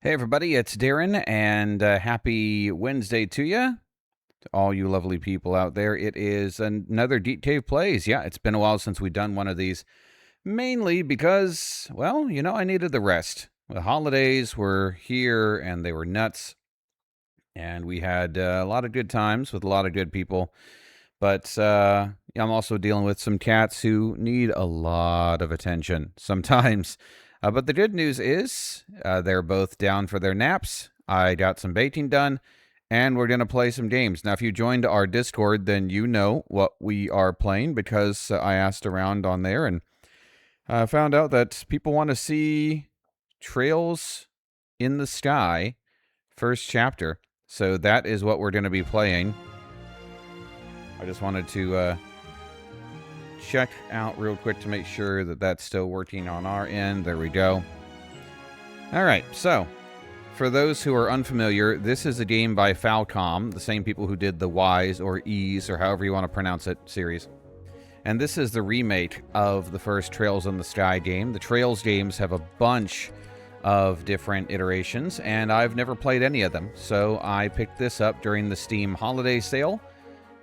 Hey everybody, it's Darrin, and happy Wednesday to you, to all you lovely people out there. It is another Geek Cave Plays. Yeah, it's been a while since we've done one of these, mainly because, well, I needed the rest. The holidays were here, and they were nuts, and we had a lot of good times with a lot of good people, but I'm also dealing with some cats who need a lot of attention sometimes. But the good news is they're both down for their naps. I got some baking done, and we're going to play some games. Now, if you joined our Discord, then you know what we are playing because I asked around on there and found out that people want to see Trails in the Sky, first chapter. So that is what we're going to be playing. I just wanted to check out real quick to make sure that that's still working on our end. There we go. All right, so for those who are unfamiliar, this is a game by Falcom, the same people who did the Ys or E's or however you want to pronounce it series. And this is the remake of the first Trails in the Sky game. The Trails games have a bunch of different iterations, and I've never played any of them. So I picked this up during the Steam holiday sale,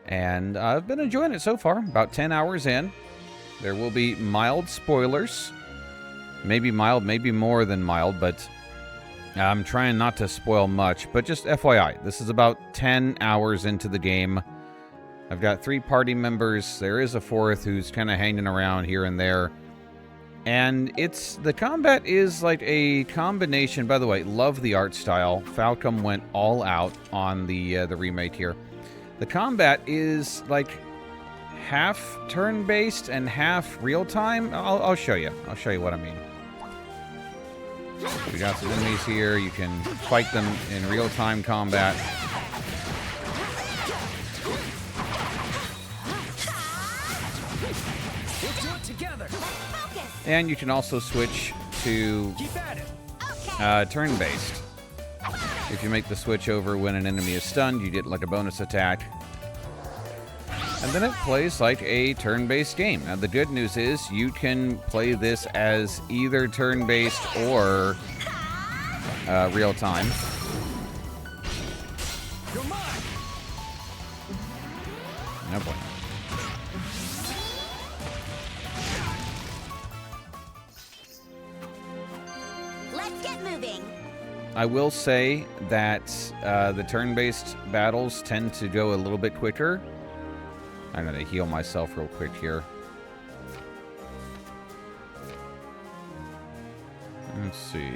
and I've been enjoying it so far, about 10 hours in. There will be mild spoilers. Maybe mild, maybe more than mild, but I'm trying not to spoil much. But just FYI, this is about 10 hours into the game. I've got 3 party members. There is a 4th who's kind of hanging around here and there. And the combat is like a combination. By the way, love the art style. Falcom went all out on the remake here. The combat is like half turn-based and half real-time. I'll show you. I'll show you what I mean. We got some enemies here. You can fight them in real-time combat. We'll do it together. And you can also switch to turn-based. If you make the switch over when an enemy is stunned, you get like a bonus attack. And then it plays like a turn-based game. Now the good news is you can play this as either turn-based or real-time. You're mine. Oh boy. Let's get moving. I will say that the turn-based battles tend to go a little bit quicker. I'm going to heal myself real quick here. Let's see.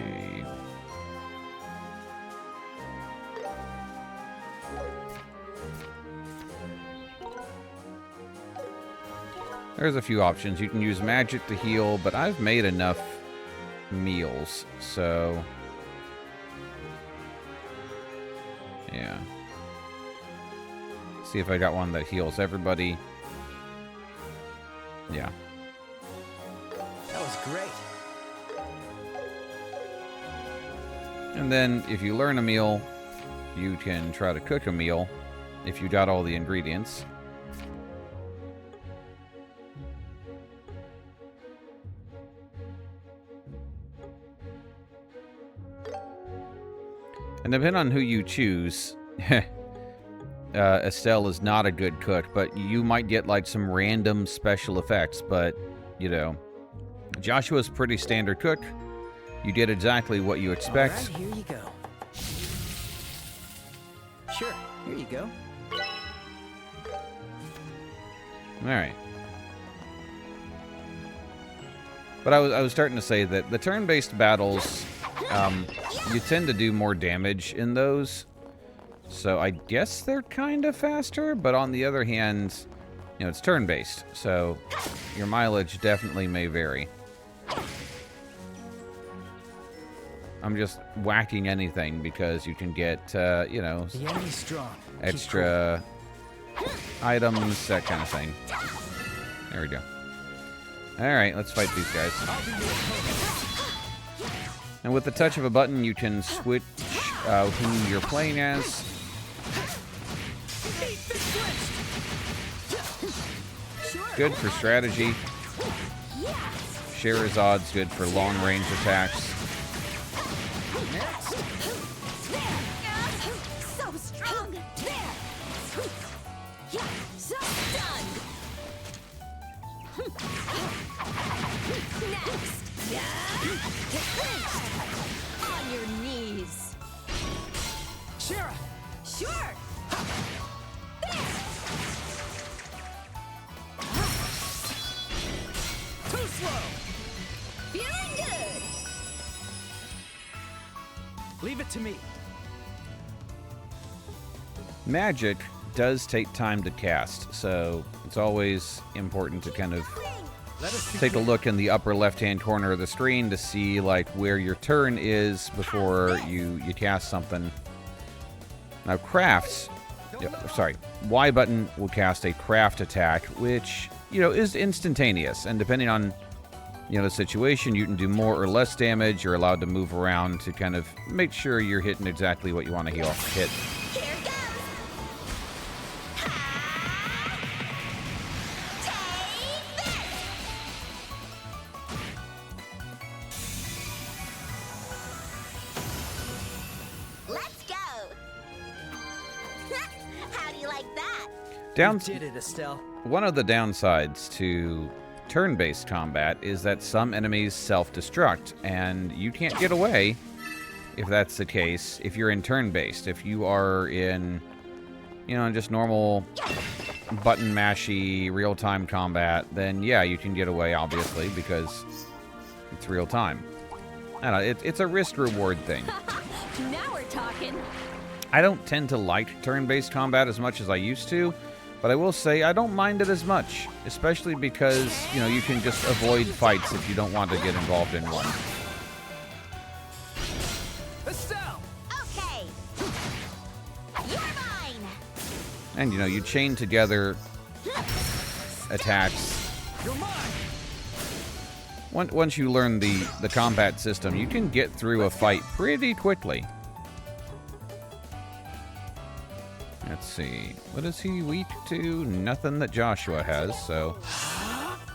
There's a few options. You can use magic to heal, but I've made enough meals, so yeah. See if I got one that heals everybody. Yeah. That was great. And then if you learn a meal, you can try to cook a meal if you got all the ingredients. And depending on who you choose, Estelle is not a good cook, but you might get like some random special effects. But, Joshua's pretty standard cook. You get exactly what you expect. All right, here you go. Sure, here you go. All right. But I was starting to say that the turn-based battles, you tend to do more damage in those. So I guess they're kind of faster, but on the other hand, it's turn-based. So your mileage definitely may vary. I'm just whacking anything because you can get, The enemy's strong. extra items, that kind of thing. There we go. All right, let's fight these guys. And with the touch of a button, you can switch who you're playing as. Good for strategy. Shehrazad's good for long-range attacks. Next. Get clinched. On your knees. Shira! Sure. Too slow! Feeling good. Leave it to me. Magic does take time to cast, so it's always important to kind of Let us take a look in the upper left-hand corner of the screen to see like where your turn is before you cast something. Now crafts, Y button will cast a craft attack, which, you know, is instantaneous, and depending on, you know, the situation, you can do more or less damage. You're allowed to move around to kind of make sure you're hitting exactly what you want to hit. Here goes. Take this. Let's go. How do you like that? Down, You did it, Estelle. one of the downsides to turn-based combat is that some enemies self-destruct, and you can't get away if that's the case if you're in turn-based. If you are in, you know, just normal button mashy real-time combat, then yeah, you can get away, obviously, because it's real-time. I don't know, it's a risk-reward thing. Now we're talking. I don't tend to like turn-based combat as much as I used to, but I will say I don't mind it as much, especially because, you know, you can just avoid fights if you don't want to get involved in one. Estelle! Okay. You're mine. And, you know, you chain together attacks. You're mine! Once you learn the combat system, you can get through a fight pretty quickly. Let's see. What is he weak to? Nothing that Joshua has, so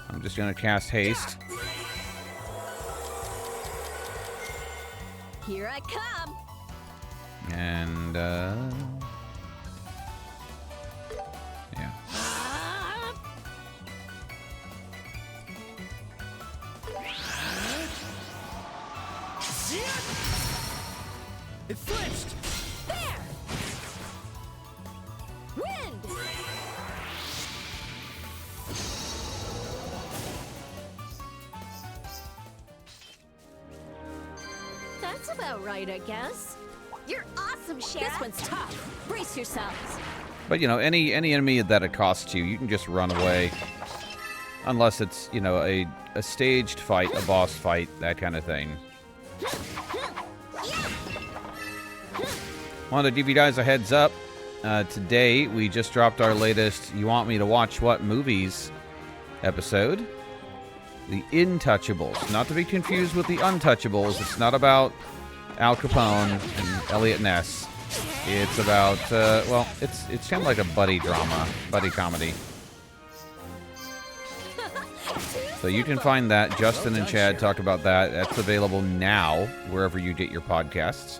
I'm just going to cast haste. Here I come. And, yeah. It flinched! There. Wind. That's about right, I guess. You're awesome, Shara. This one's tough. Brace yourselves. But, you know, any enemy that accosts you, you can just run away. Unless it's, you know, a staged fight, a boss fight, that kind of thing. Wanted to give you guys a heads up. Today, we just dropped our latest You Want Me to Watch What Movies episode. The Intouchables. Not to be confused with The Untouchables. It's not about Al Capone and Elliot Ness. It's about, well, it's kind of like a buddy drama, buddy comedy. So you can find that. Justin and Chad talk about that. That's available now, wherever you get your podcasts.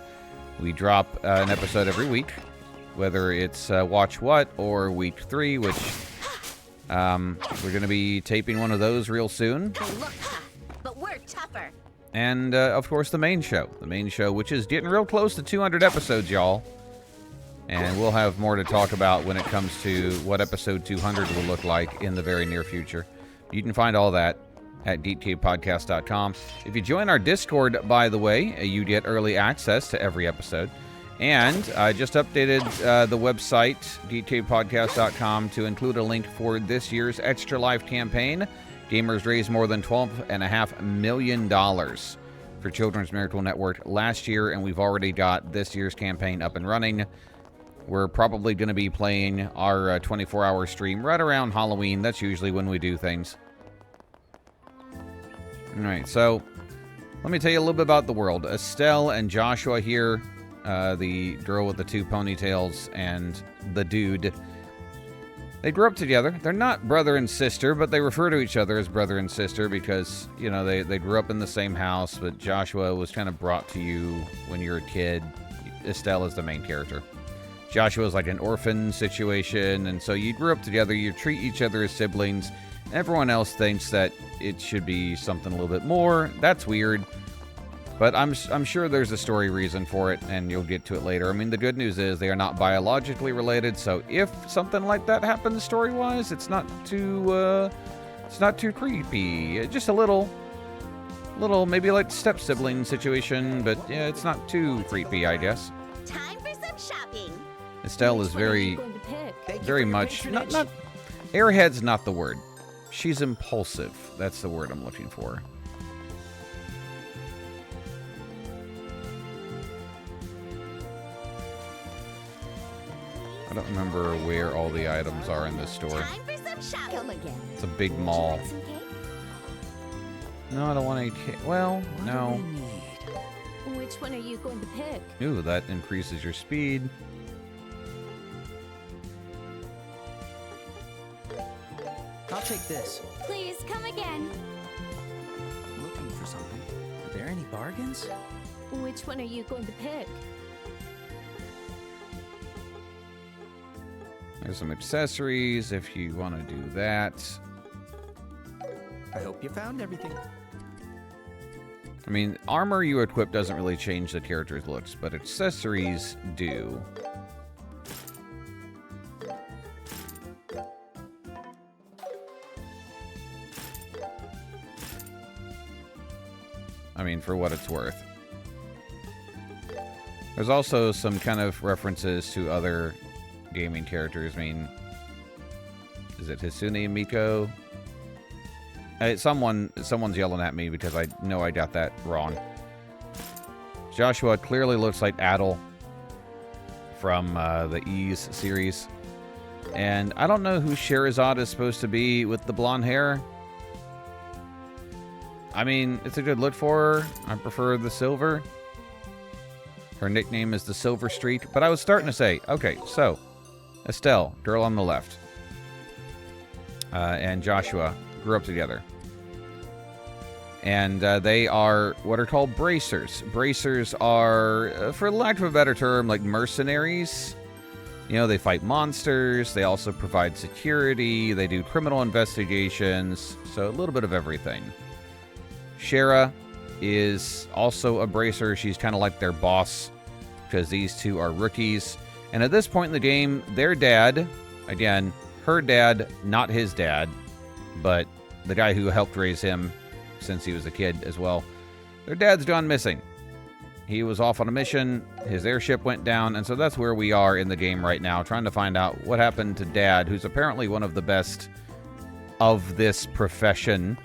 We drop an episode every week, whether it's Watch What or Week 3, which we're going to be taping one of those real soon. They look tough, but we're tougher. And, of course, the main show, which is getting real close to 200 episodes, y'all. And we'll have more to talk about when it comes to what episode 200 will look like in the very near future. You can find all that at geekcavepodcast.com. If you join our Discord, by the way, you get early access to every episode. And I just updated the website, geekcavepodcast.com, to include a link for this year's Extra Life campaign. Gamers raised more than $12.5 million for Children's Miracle Network last year, and we've already got this year's campaign up and running. We're probably going to be playing our 24-hour stream right around Halloween. That's usually when we do things. All right, so let me tell you a little bit about the world. Estelle and Joshua here, the girl with the two ponytails and the dude, they grew up together. They're not brother and sister, but they refer to each other as brother and sister because, you know, they grew up in the same house, but Joshua was kind of brought to you when you were a kid. Estelle is the main character. Joshua's like an orphan situation, and so you grew up together. You treat each other as siblings, Everyone else thinks that it should be something a little bit more. That's weird. But I'm sure there's a story reason for it, and you'll get to it later. I mean, the good news is they are not biologically related, so if something like that happens story-wise, it's not too creepy. Just a little, maybe like step-sibling situation, but yeah, it's not too creepy, I guess. Time for some shopping. Estelle is Which one are you very, going to pick? Thank you very for your much, patronage. not, airhead's not the word. She's impulsive. That's the word I'm looking for. I don't remember where all the items are in this store. Time for some shopping. Come again. It's a big Would you mall. like some cake? No, I don't want any cake. Well, no. Which one are you going to pick? Ooh, that increases your speed. I'll take this. Please come again. Looking for something. Are there any bargains? Which one are you going to pick? There's some accessories if you want to do that. I hope you found everything. I mean, armor you equip doesn't really change the character's looks, but accessories do. I mean, for what it's worth. There's also some kind of references to other gaming characters. I mean, is it Hisune Miko? Someone's yelling at me because I know I got that wrong. Joshua clearly looks like Adel from the Ease series. And I don't know who Sherazade is supposed to be with the blonde hair. I mean, it's a good look for her. I prefer the silver. Her nickname is the Silver Streak. But I was starting to say, okay, so Estelle, girl on the left, and Joshua grew up together. And they are what are called bracers. Bracers are, for lack of a better term, like mercenaries. You know, they fight monsters. They also provide security. They do criminal investigations. So a little bit of everything. Shara is also a bracer. She's kind of like their boss because these two are rookies. And at this point in the game, their dad, again, her dad, not his dad, but the guy who helped raise him since he was a kid as well, their dad's gone missing. He was off on a mission, his airship went down, and so that's where we are in the game right now, trying to find out what happened to Dad, who's apparently one of the best of this profession.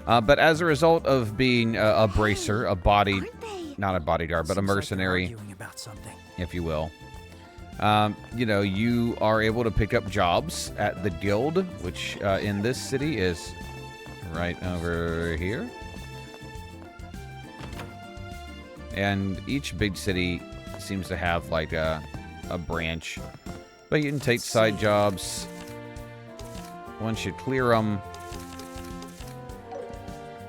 But as a result of being a bracer, a body, Aren't they? not a bodyguard, but a Seems like they're mercenary, arguing about something. if you will. You know, you are able to pick up jobs at the guild, which in this city is right over here. And each big city seems to have like a branch. But you can take side jobs. Once you clear them,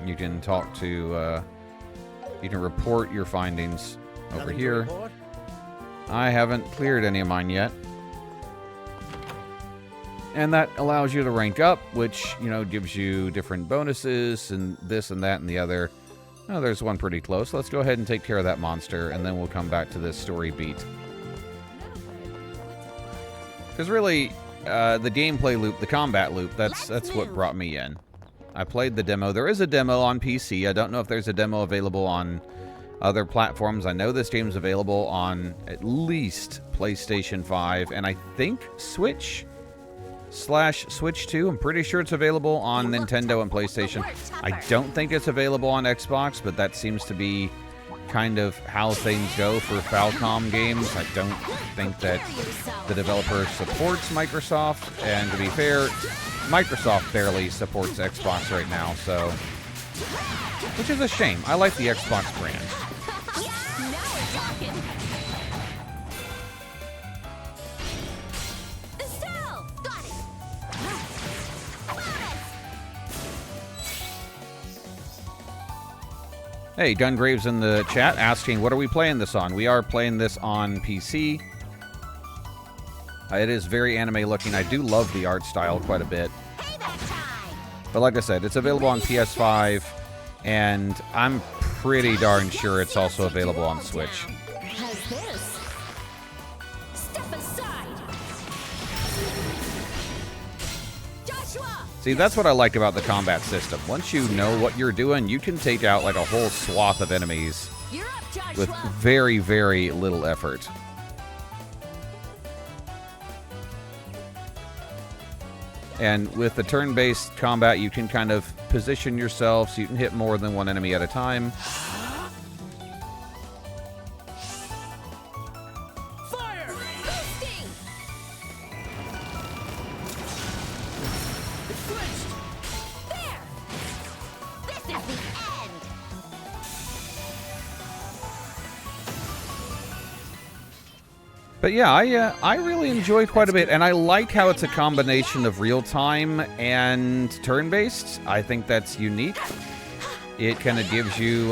you can talk to, you can report your findings over Nothing to here. report? I haven't cleared any of mine yet. And that allows you to rank up, which, you know, gives you different bonuses and this and that and the other. Oh, there's one pretty close. Let's go ahead and take care of that monster, and then we'll come back to this story beat. Because really, the gameplay loop, the combat loop, that's what brought me in. I played the demo. There is a demo on PC. I don't know if there's a demo available on other platforms. I know this game's available on at least PlayStation 5, and I think Switch / Switch 2. I'm pretty sure it's available on Nintendo and PlayStation. I don't think it's available on Xbox, but that seems to be kind of how things go for Falcom games. I don't think that the developer supports Microsoft, and to be fair, Microsoft barely supports Xbox right now, so, which is a shame. I like the Xbox brand. Now we're talking. Estelle! Got it. Hey, Gungrave's in the chat asking, what are we playing this on? We are playing this on PC. It is very anime looking. I do love the art style quite a bit. Payback But like I said, it's available on PS5, and I'm pretty darn sure it's also available on Switch. How's this? Step aside. Joshua! See, that's what I like about the combat system. Once you know what you're doing, you can take out like a whole swath of enemies You're up, Joshua! with very, very little effort. And with the turn-based combat, you can kind of position yourself so you can hit more than one enemy at a time. Fire! Boosting! It flinched! There! This is the end. But yeah, I really enjoy quite a bit, and I like how it's a combination of real-time and turn-based. I think that's unique. It kind of gives you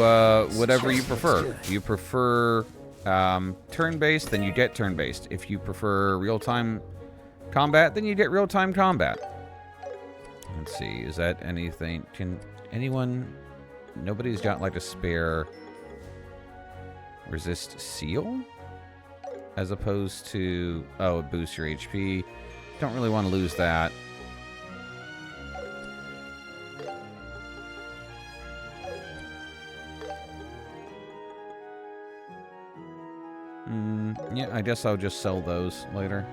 whatever you prefer. If you prefer turn-based, then you get turn-based. If you prefer real-time combat, then you get real-time combat. Let's see, is that anything? Can anyone... Nobody's got like a spare resist seal? As opposed to... Oh, it boosts your HP. Don't really want to lose that. Yeah, I guess I'll just sell those later.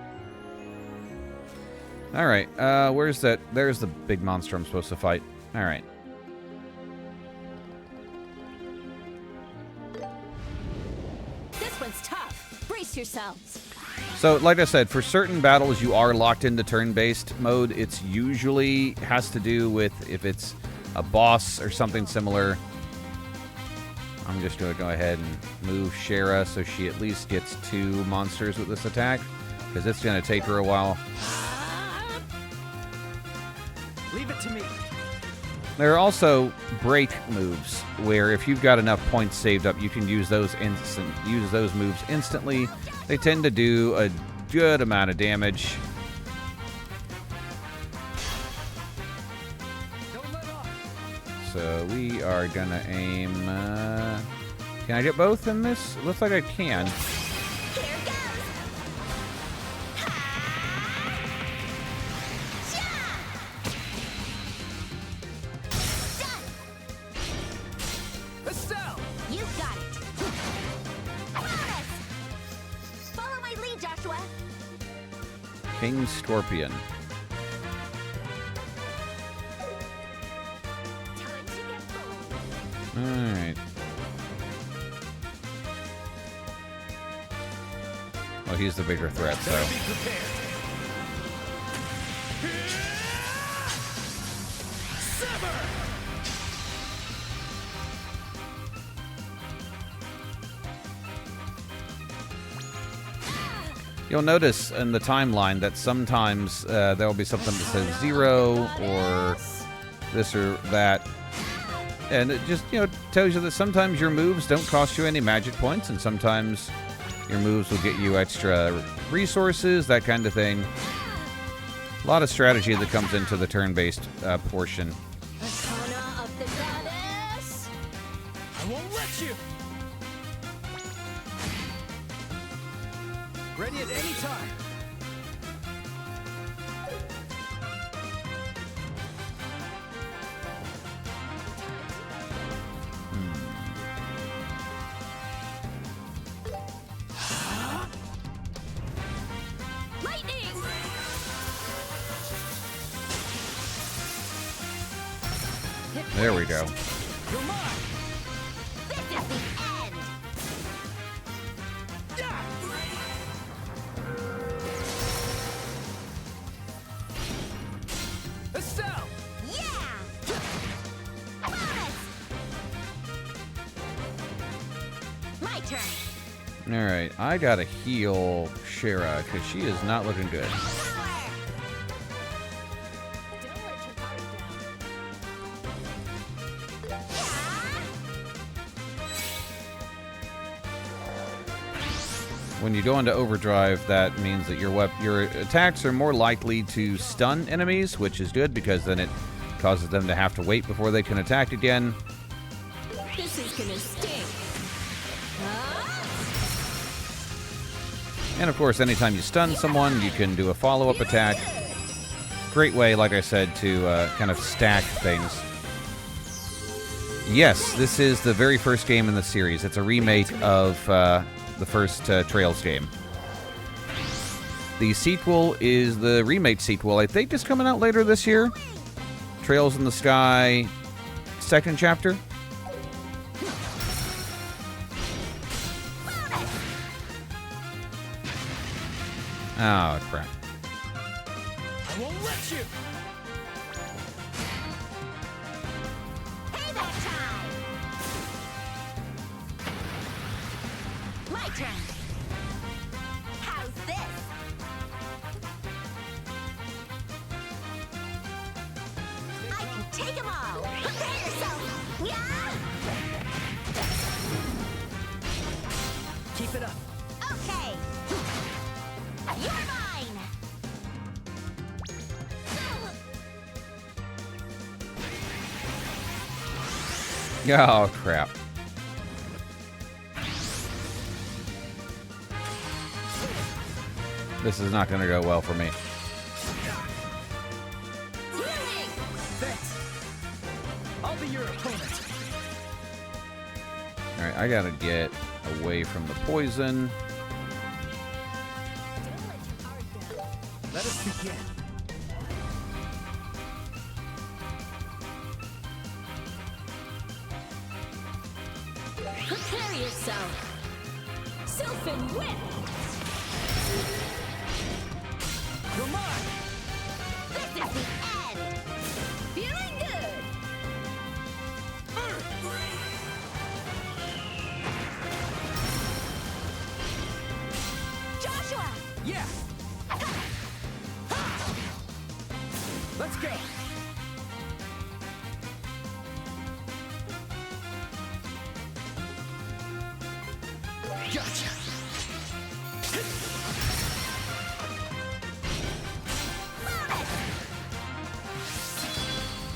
Alright, where's that? There's the big monster I'm supposed to fight. Alright. This one's tough. Brace yourselves. So, like I said, for certain battles you are locked into turn-based mode. It's usually has to do with if it's a boss or something similar. I'm just going to go ahead and move Shara so she at least gets 2 monsters with this attack, because it's going to take her a while. Leave it to me. There are also break moves, where if you've got enough points saved up, you can use those moves instantly. They tend to do a good amount of damage. Don't let off. So we are gonna aim. Can I get both in this? Looks like I can. Here goes. Estelle! You got it. Bonus. Follow my lead, Joshua. King Scorpion. Time to get bold. All right. Well, he's the bigger threat, so. Better be prepared. Sever! You'll notice in the timeline that sometimes there'll be something that says 0 or this or that. And it just, tells you that sometimes your moves don't cost you any magic points, and sometimes your moves will get you extra resources, that kind of thing. A lot of strategy that comes into the turn-based portion. Arcana of the goddess. I won't let you! Ready at any time. Lightning! There we go. You're mine! This is the end. Yeah! Estelle! Yeah. Bonus. My turn. All right, I gotta heal Shara because she is not looking good. Power. Don't let your guard down. When you go into overdrive, that means that your attacks are more likely to stun enemies, which is good because then it causes them to have to wait before they can attack again. This is gonna stink. Ah! And of course, anytime you stun someone, you can do a follow-up attack. Great way, like I said, to kind of stack things. Yes, this is the very first game in the series. It's a remake of the first Trails game. The sequel is the remake sequel. I think it's coming out later this year. Trails in the Sky, second chapter. Oh, crap. I won't let you. Payback time! My turn. How's this? I can take them all. Prepare yourself. Yeah? Keep it up. Okay. You're mine. Oh, crap. This is not going to go well for me. Thanks. I'll be your opponent. Alright, I gotta get away from the poison. Let us begin. Prepare yourself. Sylphin whip. You're mine. This is the end. Feeling good. Joshua! Yeah. Let's go. Gotcha.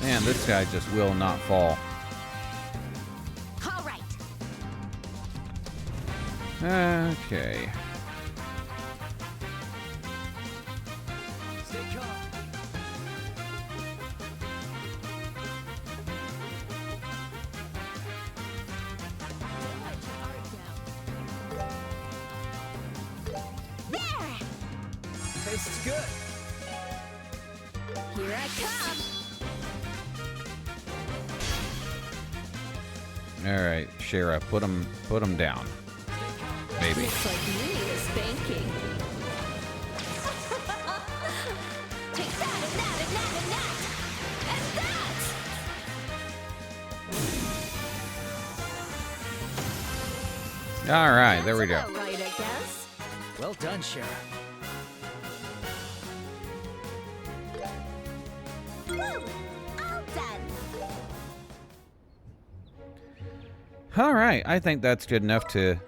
Man, this guy just will not fall. All right. Okay. Stay calm. There! Tastes good. Here I come. Alright, Shara, put him down. Maybe. Looks like you need a spanking. Take that and that and that and that! And that! Alright, there we go. That's about right, I guess. Well done, Shara. Woo! All done! Alright, I think that's good enough to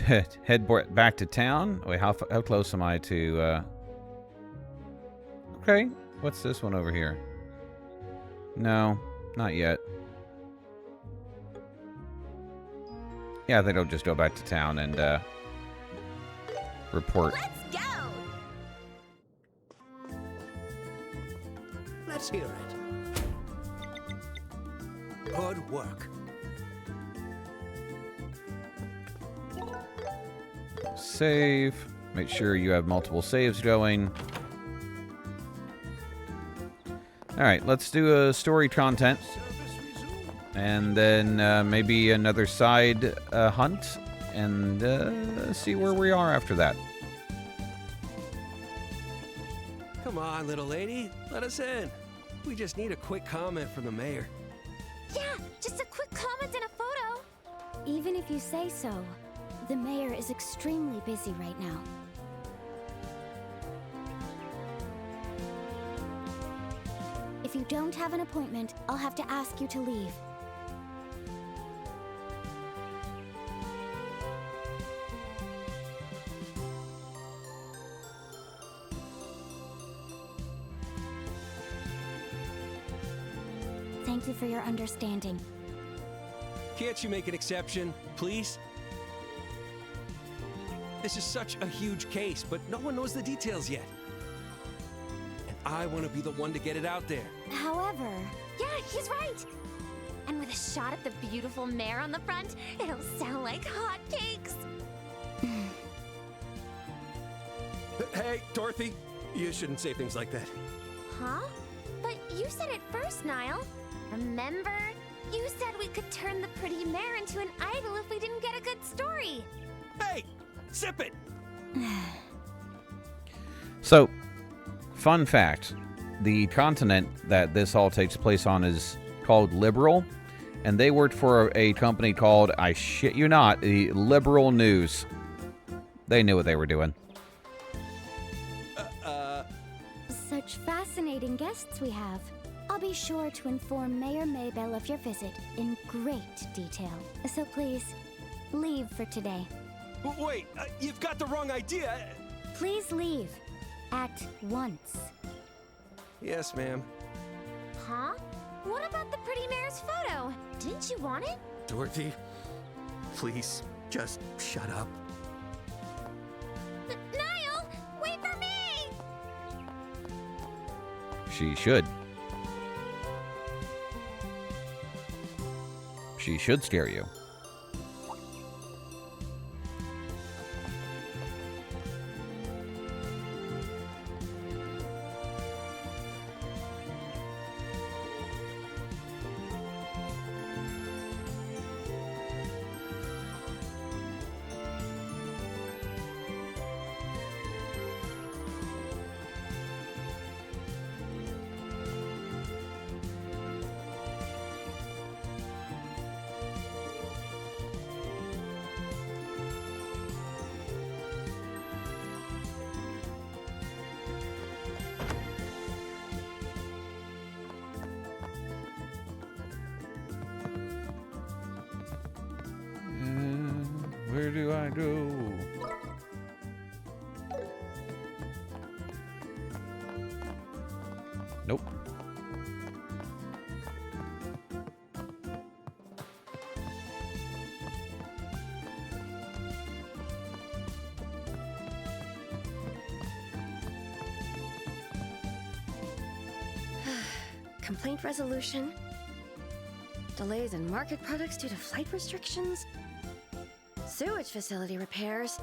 head back to town. Wait, how close am I to... Okay, what's this one over here? No, not yet. Yeah, I think I'll just go back to town and report. Let's go! Let's hear it. Good work. Save. Make sure you have multiple saves going. Alright, let's do a story content. And then maybe another side hunt. And see where we are after that. Come on, little lady. Let us in. We just need a quick comment from the mayor. Yeah, just a quick comment and a photo. Even if you say so, the mayor is extremely busy right now. If you don't have an appointment, I'll have to ask you to leave. thank you for your understanding. Can't you make an exception, please? This is such a huge case, but no one knows the details yet. And I want to be the one to get it out there. However, Yeah, he's right. And with a shot at the beautiful mare on the front, it'll sound like hotcakes. Hey, Dorothy, you shouldn't say things like that. Huh? But you said it first, Niall. Remember? You said we could turn the pretty mare into an idol if we didn't get a good story. Hey, zip it! So, fun fact. The continent that this all takes place on is called Liberal, and they worked for a company called, I shit you not, the Liberal News. They knew what they were doing. such fascinating guests we have. I'll be sure to inform Mayor Maybell of your visit in great detail. So please, leave for today. Wait, you've got the wrong idea. Please leave. At once. Yes, ma'am. Huh? What about the pretty mare's photo? Didn't you want it? Dorothy, please, just shut up. Niall, wait for me! She should. She should scare you. Where do I go? Nope. Complaint resolution. Delays in market products due to flight restrictions. Sewage facility repairs.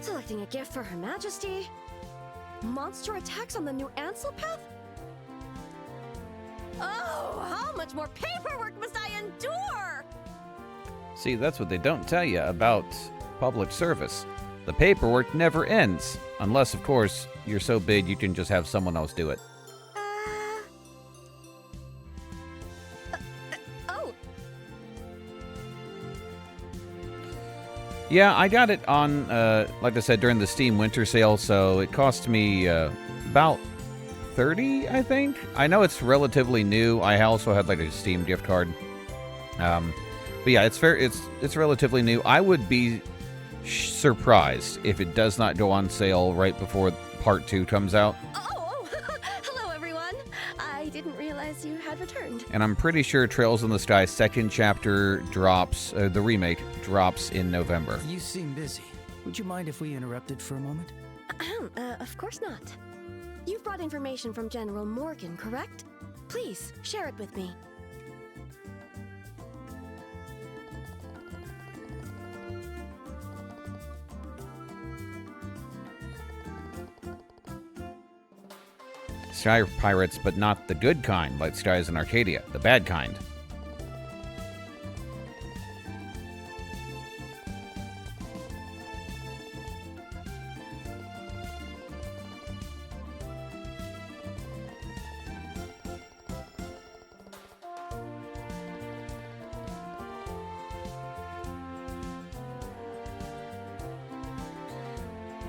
Selecting a gift for Her Majesty. Monster attacks on the new Ansel path. Oh, how much more paperwork must I endure? See, that's what they don't tell you about public service. The paperwork never ends. Unless, of course, you're so big you can just have someone else do it. Oh, Yeah, I got it on, like I said, during the Steam Winter Sale, so it cost me about $30, I think. I know it's relatively new. I also had like a Steam gift card. But yeah, it's relatively new. I would be surprised if it does not go on sale right before Part 2 comes out. oh, hello everyone. I didn't realize you had returned. And I'm pretty sure Trails in the Sky second chapter drops, the remake drops in November. You seem busy. Would you mind if we interrupted for a moment? Of course not. You've brought information from General Morgan, correct? Please, share it with me. Sky pirates, but not the good kind, like Skies in Arcadia, the bad kind.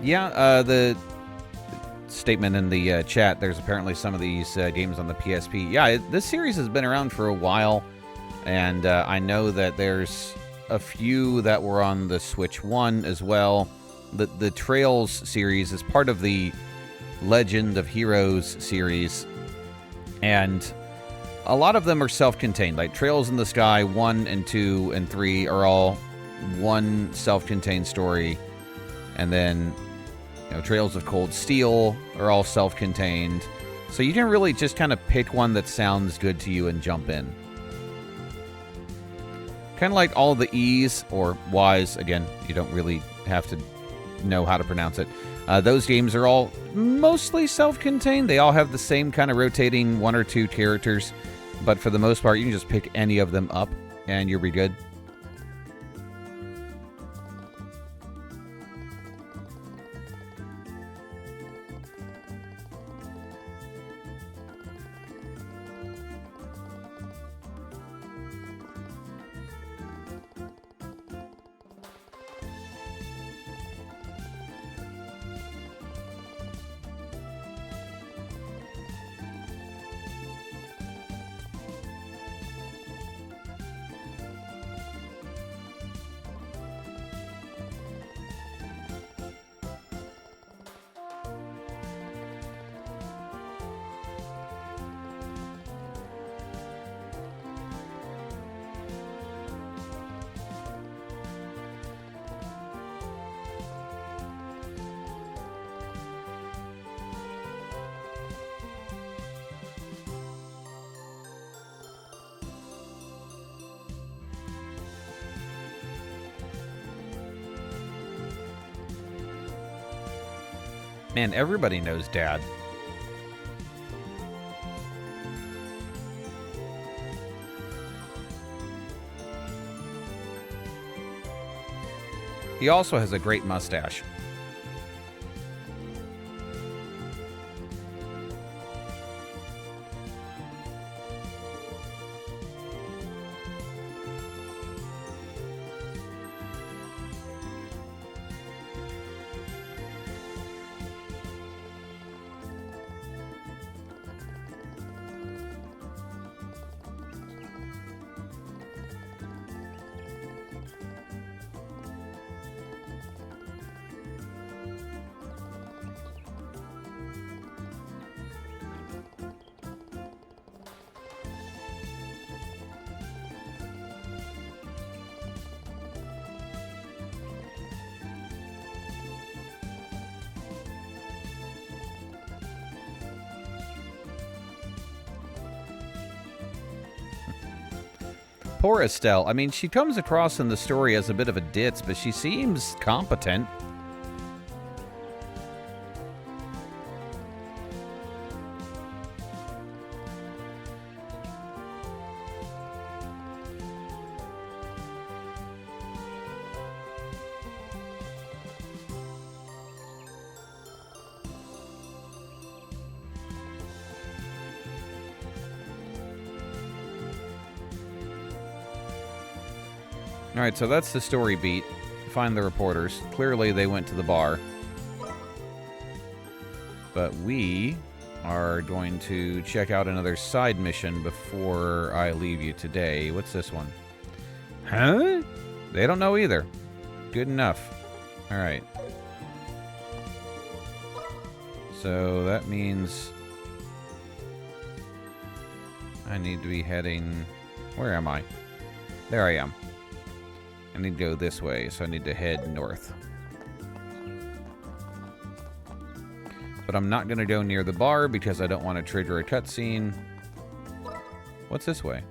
Yeah, the statement in the chat, there's apparently some of these games on the PSP. Yeah, this series has been around for a while, and I know that there's a few that were on the Switch 1 as well. The Trails series is part of the Legend of Heroes series, and a lot of them are self-contained. Like Trails in the Sky 1 and 2 and 3 are all one self-contained story. And then, you know, Trails of Cold Steel are all self-contained. So you can really just kind of pick one that sounds good to you and jump in. Kind of like all the E's or Y's. Again, you don't really have to know how to pronounce it. Those games are all mostly self-contained. They all have the same kind of rotating 1 or 2 characters. But for the most part, you can just pick any of them up and you'll be good. Man, everybody knows Dad. He also has a great mustache. Poor Estelle. I mean, she comes across in the story as a bit of a ditz, but she seems competent. Alright, so that's the story beat. Find the reporters. Clearly they went to the bar. But we are going to check out another side mission before I leave you today. What's this one? Huh? They don't know either. Good enough. Alright. So that means I need to be heading... Where am I? There I am. I need to go this way, so I need to head north. But I'm not going to go near the bar because I don't want to trigger a cutscene. What's this way?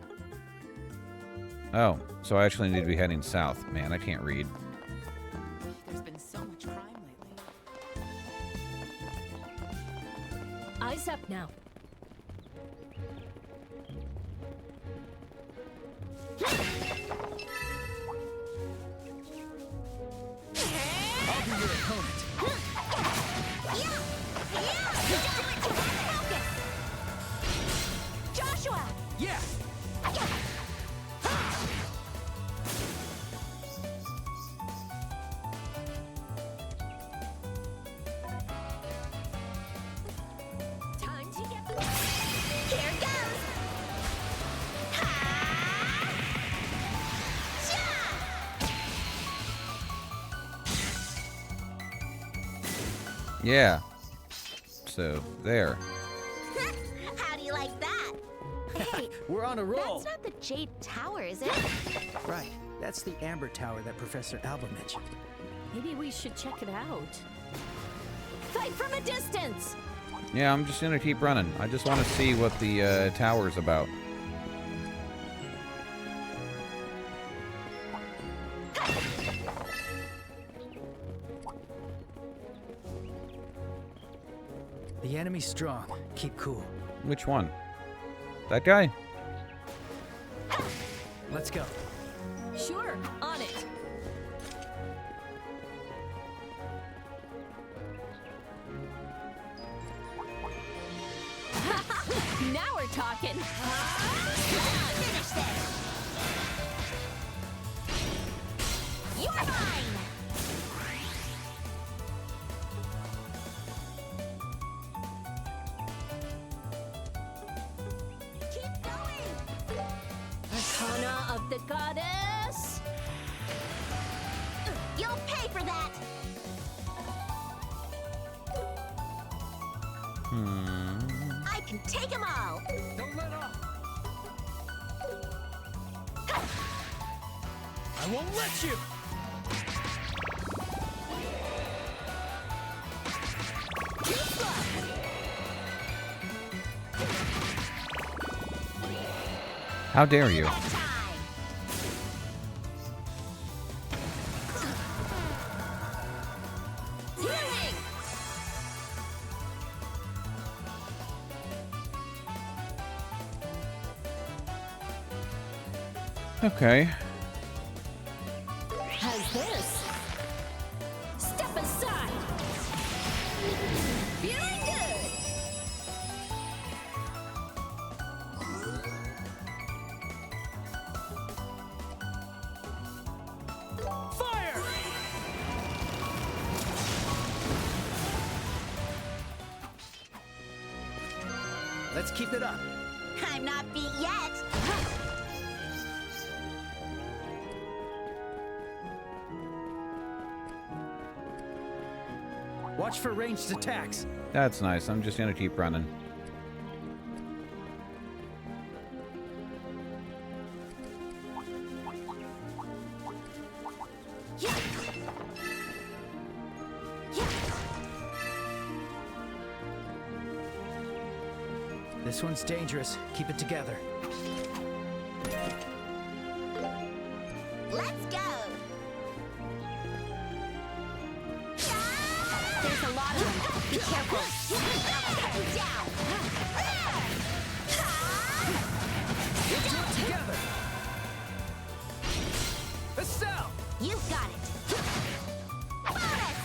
Oh, so I actually need to be heading south. Man, I can't read. There's been so much crime lately. Eyes up now. I'll be your opponent. Joshua! Yeah! Time to get the... Here goes! Ha! Sha! Yeah. So, there. How do you like that? Wait, We're on a roll. that's not the Jade Tower, is it? Right. That's the Amber Tower that Professor Alba mentioned. Maybe we should check it out. Fight from a distance! Yeah, I'm just gonna keep running. I just want to see what the tower's about. The enemy's strong. Keep cool. Which one? That guy? Let's go. Sure, on it. Now we're talking. Finish this! You're mine! Keep going! Arcana of the Goddess. You'll pay for that! I can take them all! Don't let up! I won't let you! How dare you? That time! Healing! Okay. How's this? Step aside! Feeling good! Fire! Let's keep it up. I'm not beat yet! Watch for ranged attacks. That's nice. I'm just gonna keep running. Yeah. Yeah. This one's dangerous. Keep it together. Let's go! There's a lot of them. Be careful. Down! We'll do it together. Estelle! You've got it! Bonus!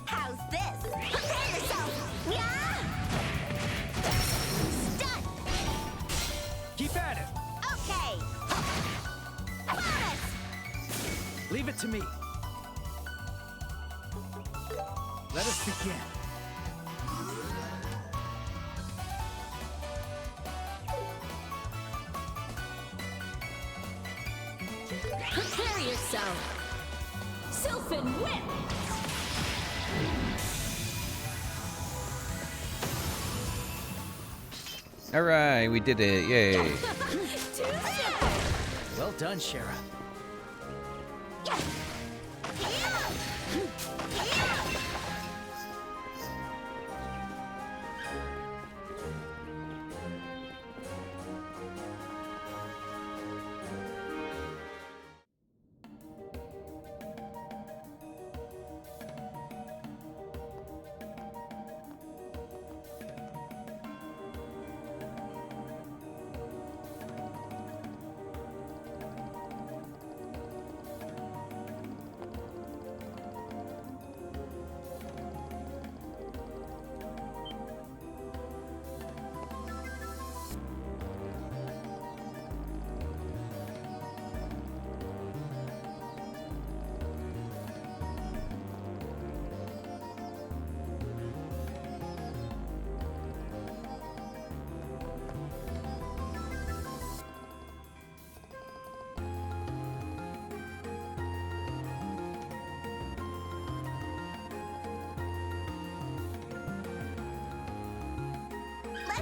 How's this? Prepare yourself! Yeah! Stun! Keep at it. Okay! Bonus! Leave it to me. Let us begin. Prepare yourself. Sylphin Whip! All right, we did it. Yay. Too simple! Well done, Shara.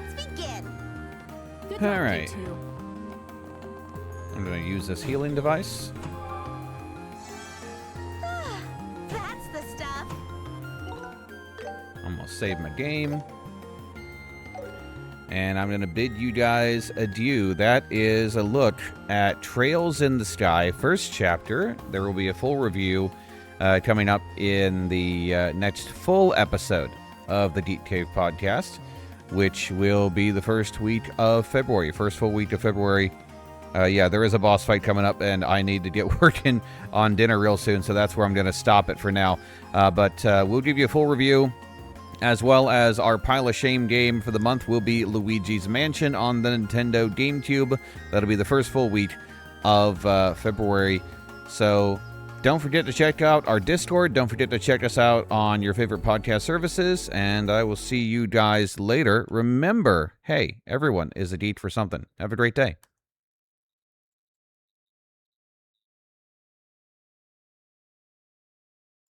let's begin. Good All luck, right. you two. I'm going to use this healing device. That's the stuff. I'm going to save my game. And I'm going to bid you guys adieu. That is a look at Trails in the Sky, first chapter. There will be a full review coming up in the next full episode of the Geek Cave podcast, which will be the first week of February, first full week of February. Yeah, there is a boss fight coming up, and I need to get working on dinner real soon, so that's where I'm going to stop it for now. But we'll give you a full review, as well as our Pile of Shame game for the month will be Luigi's Mansion on the Nintendo GameCube. That'll be the first full week of February. So don't forget to check out our Discord. Don't forget to check us out on your favorite podcast services. And I will see you guys later. Remember, hey, everyone is a geek for something. Have a great day.